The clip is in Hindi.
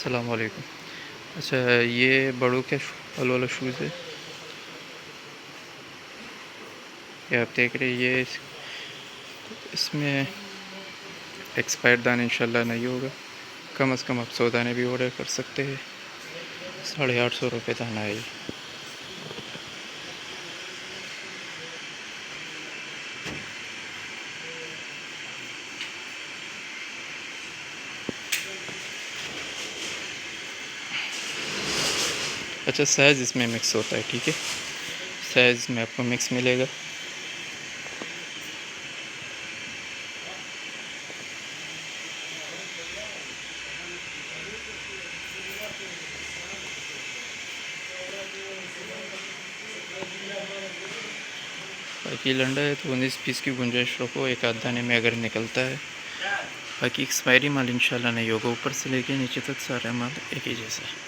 अस्सलाम वालेकुम। अच्छा, ये बड़ों के फुटबॉल वाला शूज़ है। ये आप देख रहे हैं, इसमें एक्सपायर दाना इंशाल्लाह नहीं होगा। कम से कम आप 100 दाने भी ऑर्डर कर सकते हैं। 850 रुपये दाना है ये। अच्छा, साइज़ इसमें मिक्स होता है, ठीक है। साइज़ में आपको मिक्स मिलेगा। बाकी लंडा है तो 19 पीस की गुंजाइश रखो, एक आध दाने में अगर निकलता है। बाकी एक्सपायरी माल इंशाल्लाह नहीं होगा, ऊपर से लेके नीचे तक सारा माल एक ही जैसा है।